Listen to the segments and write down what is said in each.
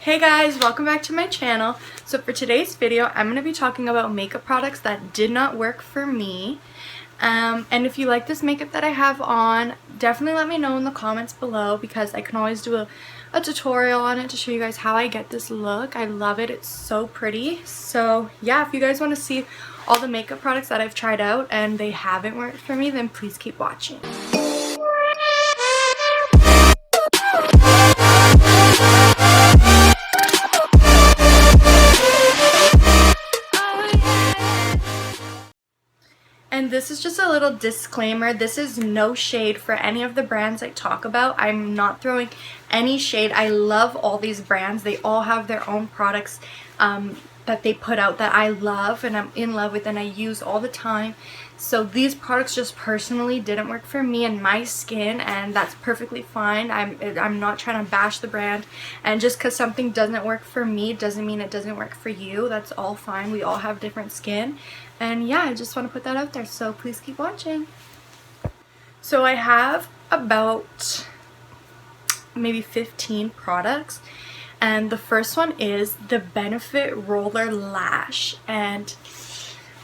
Hey guys, welcome back to my channel. So for today's video, I'm going to be talking about makeup products that did not work for me. And if you like this makeup that I have on, definitely let me know in the comments below because I can always do a tutorial on it to show you guys how I get this look. I love it. It's so pretty. So yeah, if you guys want to see all the makeup products that I've tried out and they haven't worked for me, then please keep watching. And this is just a little disclaimer. This is no shade for any of the brands I talk about. I'm not throwing any shade. I love all these brands. They all have their own products that they put out that I love and I'm in love with and I use all the time. So these products just personally didn't work for me and my skin, and that's perfectly fine. I'm not trying to bash the brand, and just because something doesn't work for me doesn't mean it doesn't work for you. That's all fine. We all have different skin, and yeah, I just want to put that out there, so please keep watching. So I have about maybe 15 products, and the first one is the Benefit Roller Lash. And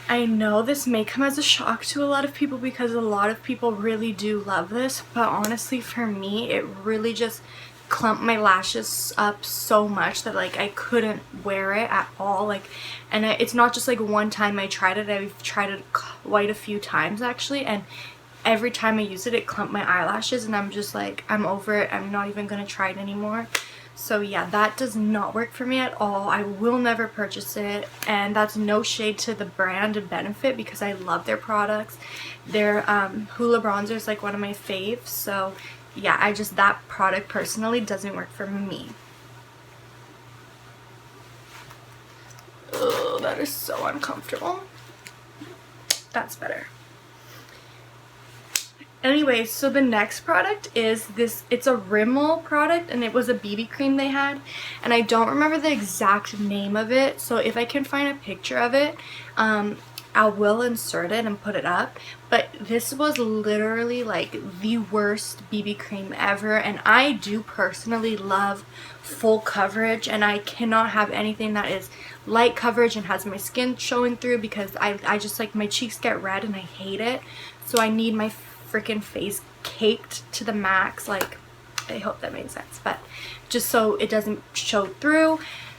I know this may come as a shock to a lot of people because a lot of people really do love this, but honestly for me it really just clumped my lashes up so much that like I couldn't wear it at all. And it's not just like one time I tried it. I've tried it quite a few times actually, and every time I use it, it clumped my eyelashes, and I'm just like, I'm over it. I'm not even gonna try it anymore. So yeah, that does not work for me at all. I will never purchase it, and that's no shade to the brand Benefit because I love their products. Their Hoola bronzer is like one of my faves. So yeah, that product personally doesn't work for me. Oh, that is so uncomfortable. That's better. Anyway, so the next product is this. It's a Rimmel product, and it was a BB cream they had, and I don't remember the exact name of it, so if I can find a picture of it, I will insert it and put it up. But this was literally like the worst BB cream ever, and I do personally love full coverage, and I cannot have anything that is light coverage and has my skin showing through because I just like my cheeks get red and I hate it. So I need my freaking face caked to the max. Like, I hope that made sense, but just so it doesn't show through.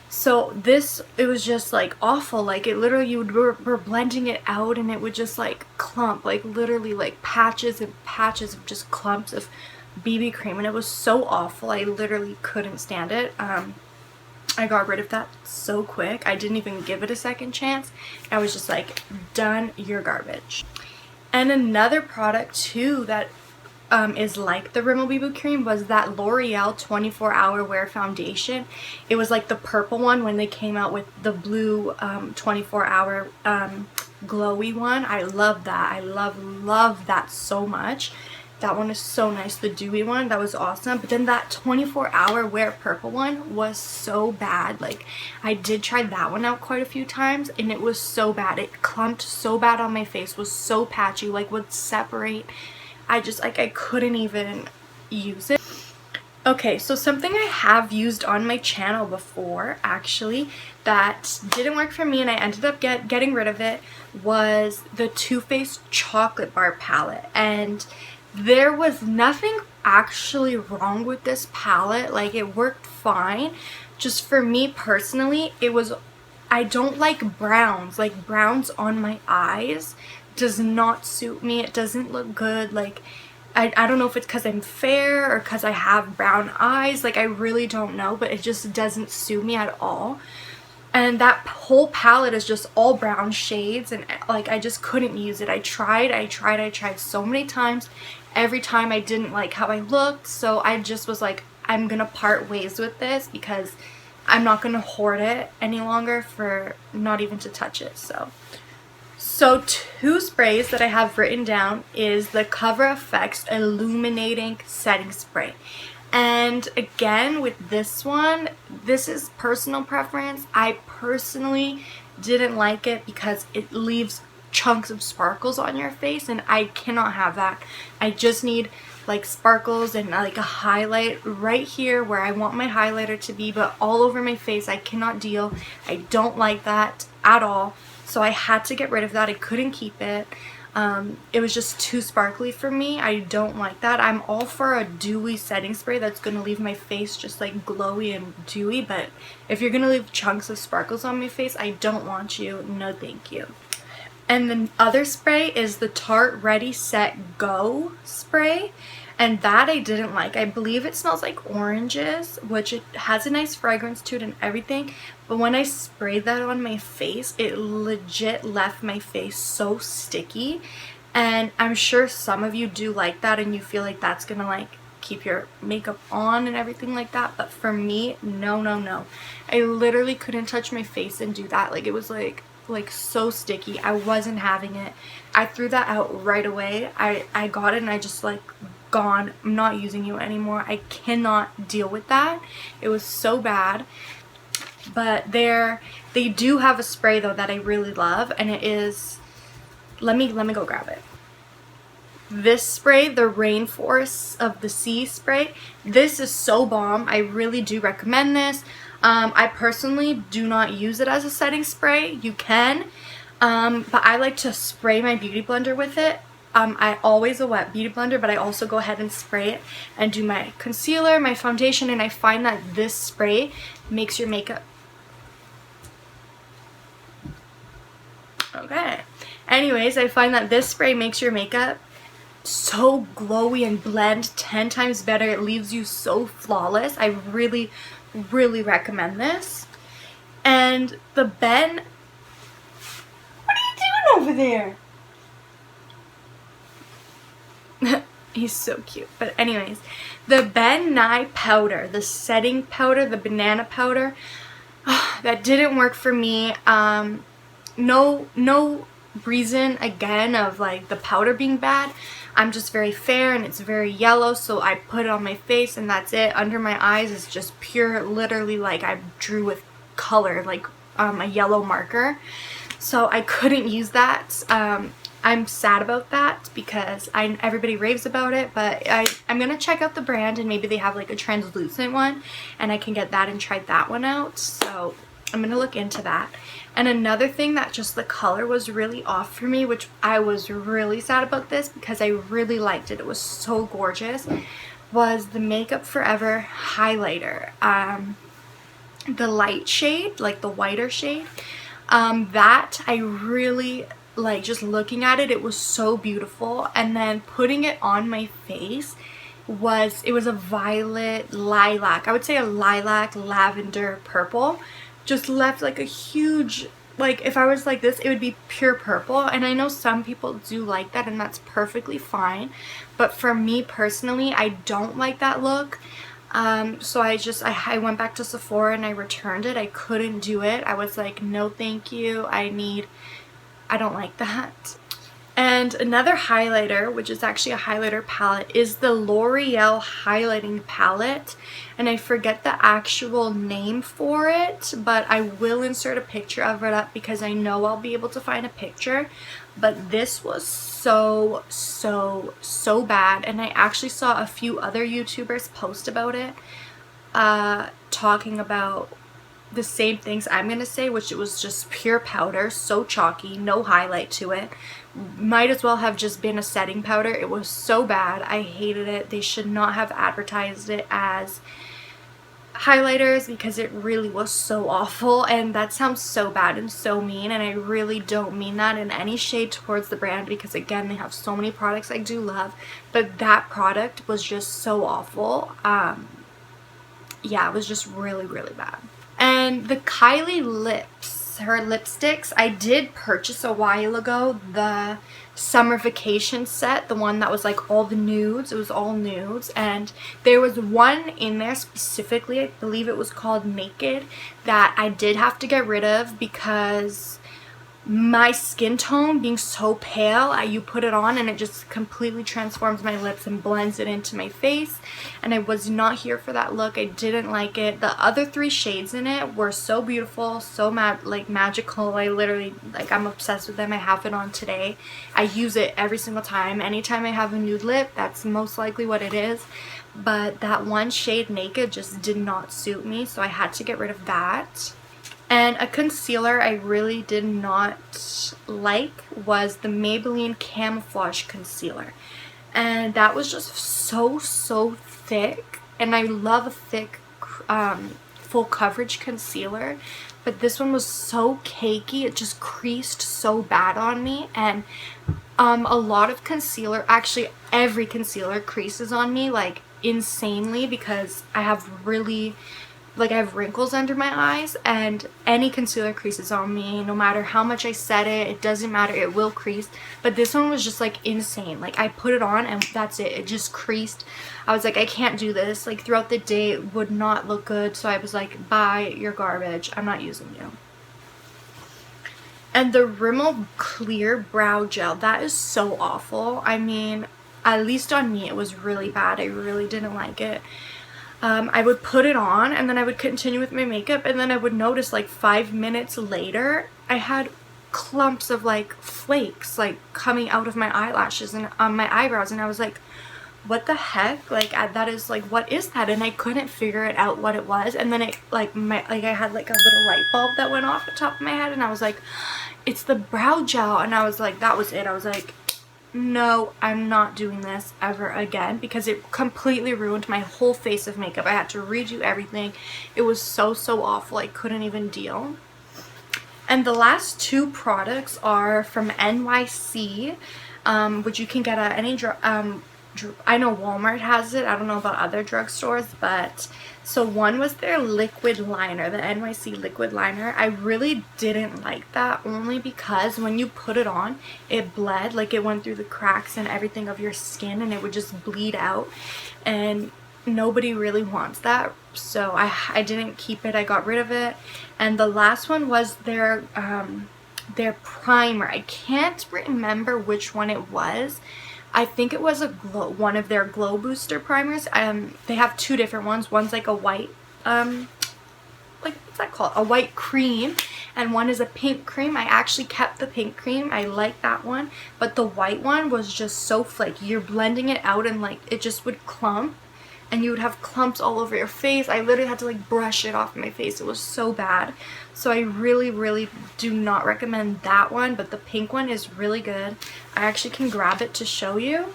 So this, it was just like awful. Like, it literally, you were blending it out and it would just like clump, like literally like patches and patches of just clumps of BB cream, and it was so awful. I literally couldn't stand it. I got rid of that so quick. I didn't even give it a second chance. I was just like, done, you're garbage. And another product too that is like the Rimmel BB Cream was that L'Oreal 24-Hour Wear Foundation. It was like the purple one when they came out with the blue 24-hour glowy one. I love that. I love that so much. That one is so nice. The dewy one, that was awesome. But then that 24-hour wear purple one was so bad. Like, I did try that one out quite a few times, and it was so bad. It clumped so bad on my face, was so patchy, like would separate. I just, like, I couldn't even use it. Okay, so something I have used on my channel before, actually, that didn't work for me and I ended up getting rid of it, was the Too Faced Chocolate Bar Palette. And there was nothing actually wrong with this palette. Like, it worked fine. Just for me personally, I don't like browns. Like, browns on my eyes does not suit me. It doesn't look good. Like, I don't know if it's because I'm fair or because I have brown eyes. Like, I really don't know, but it just doesn't suit me at all. And that whole palette is just all brown shades, and like, I just couldn't use it. I tried so many times. Every time I didn't like how I looked, so I just was like, I'm gonna part ways with this because I'm not gonna hoard it any longer for not even to touch it. So two sprays that I have written down is the Cover FX Illuminating Setting Spray. And again, with this one, this is personal preference. I personally didn't like it because it leaves chunks of sparkles on your face, and I cannot have that. I just need like sparkles and like a highlight right here where I want my highlighter to be, but all over my face. I cannot deal. I don't like that at all. So I had to get rid of that. I couldn't keep it. It was just too sparkly for me. I don't like that. I'm all for a dewy setting spray that's going to leave my face just like glowy and dewy, but if you're going to leave chunks of sparkles on my face, I don't want you. No thank you. And the other spray is the Tarte Ready Set Go spray, and that I didn't like. I believe it smells like oranges, which it has a nice fragrance to it and everything, but when I sprayed that on my face, it legit left my face so sticky. And I'm sure some of you do like that and you feel like that's gonna like keep your makeup on and everything like that, but for me, no no no. I literally couldn't touch my face and do that. Like, it was like so sticky. I wasn't having it. I threw that out right away. I got it and I just like, gone. I'm not using you anymore. I cannot deal with that. It was so bad. But they do have a spray though that I really love, and it is, let me go grab it. This spray, the Rainforest of the Sea spray. This is so bomb. I really do recommend this. I personally do not use it as a setting spray. You can, but I like to spray my beauty blender with it. I always a wet beauty blender, but I also go ahead and spray it and do my concealer, my foundation, and I find that this spray makes your makeup. Okay. Anyways, I find that this spray makes your makeup so glowy and blend 10 times better. It leaves you so flawless. I really recommend this. And the Ben, what are you doing over there? He's so cute. But anyways, the Nye powder, the setting powder, the banana powder, that didn't work for me. No reason again of like the powder being bad. I'm just very fair and it's very yellow, so I put it on my face and that's it. Under my eyes is just pure, literally like I drew with color, like a yellow marker. So I couldn't use that. I'm sad about that because everybody raves about it, but I'm gonna check out the brand and maybe they have like a translucent one and I can get that and try that one out. So I'm gonna look into that. And another thing that just the color was really off for me, which I was really sad about this because I really liked it. It was so gorgeous. Was the Makeup Forever highlighter. The light shade, like the whiter shade. That I really like. Just looking at it, it was so beautiful. And then putting it on my face it was a violet lilac. I would say a lilac, lavender, purple. Just left like a huge, like if I was like this, it would be pure purple. And I know some people do like that and that's perfectly fine. But for me personally, I don't like that look. So I went back to Sephora and I returned it. I couldn't do it. I was like, no thank you. I don't like that. And another highlighter, which is actually a highlighter palette, is the L'Oreal Highlighting Palette. And I forget the actual name for it, but I will insert a picture of it up because I know I'll be able to find a picture. But this was so bad. And I actually saw a few other YouTubers post about it, talking about the same things I'm gonna say, which it was just pure powder, so chalky, no highlight to it. Might as well have just been a setting powder. It was so bad. I hated it. They should not have advertised it as highlighters because it really was so awful, and that sounds so bad and so mean, and I really don't mean that in any shade towards the brand because again, they have so many products I do love, but that product was just so awful. Yeah, it was just really bad. And the Kylie Lips, her lipsticks, I did purchase a while ago the summer vacation set, the one that was like all the nudes. It was all nudes, and there was one in there specifically, I believe it was called Naked, that I did have to get rid of because my skin tone being so pale, you put it on and it just completely transforms my lips and blends it into my face, and I was not here for that look. I didn't like it. The other 3 shades in it were so beautiful, so magical. I literally, like, I'm obsessed with them. I have it on today. I use it every single time. Anytime I have a nude lip, that's most likely what it is. But that one shade Naked just did not suit me, so I had to get rid of that. And a concealer I really did not like was the Maybelline Camouflage Concealer. And that was just so thick. And I love a thick, full coverage concealer. But this one was so cakey. It just creased so bad on me. And a lot of concealer, actually every concealer creases on me like insanely, because I have I have wrinkles under my eyes, and any concealer creases on me. No matter how much I set it, it doesn't matter, it will crease. But this one was just like insane. Like, I put it on and that's it. It just creased. I was like, I can't do this. Like, throughout the day it would not look good. So I was like, bye, you're garbage. I'm not using you. And the Rimmel Clear Brow Gel, that is so awful. I mean, at least on me it was really bad. I really didn't like it. I would put it on and then I would continue with my makeup, and then I would notice like 5 minutes later I had clumps of like flakes like coming out of my eyelashes and on my eyebrows, and I was like, what the heck? Like, that is like, what is that? And I couldn't figure it out what it was. And then it I had like a little light bulb that went off the top of my head, and I was like, it's the brow gel. And I was like, that was it. I was like, no, I'm not doing this ever again, because it completely ruined my whole face of makeup. I had to redo everything. It was so awful. I couldn't even deal. And the last 2 products are from NYC, which you can get at any I know Walmart has it. I don't know about other drugstores, but so one was their liquid liner, the NYC Liquid Liner. I really didn't like that, only because when you put it on, it bled. Like, it went through the cracks and everything of your skin, and it would just bleed out, and nobody really wants that. So I didn't keep it. I got rid of it. And the last one was their primer. I can't remember which one it was. I think it was one of their Glow Booster primers. They have 2 different ones. One's like a white, like, what's that called? A white cream, and one is a pink cream. I actually kept the pink cream. I like that one, but the white one was just so flaky. You're blending it out and like it just would clump, and you would have clumps all over your face. I literally had to like brush it off my face. It was so bad. So I really do not recommend that one, but the pink one is really good. I actually can grab it to show you.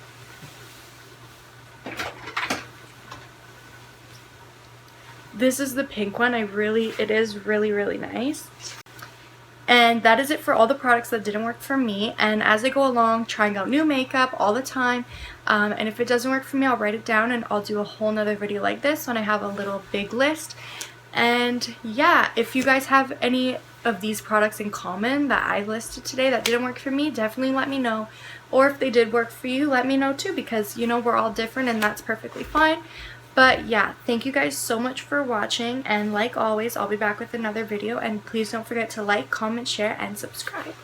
This is the pink one. It is really nice. And that is it for all the products that didn't work for me. And as I go along, trying out new makeup all the time. And if it doesn't work for me, I'll write it down and I'll do a whole nother video like this when I have a little big list. And yeah, if you guys have any of these products in common that I listed today that didn't work for me, definitely let me know. Or if they did work for you, let me know too, because, you know, we're all different and that's perfectly fine. But yeah, thank you guys so much for watching, and like always, I'll be back with another video, and please don't forget to like, comment, share, and subscribe.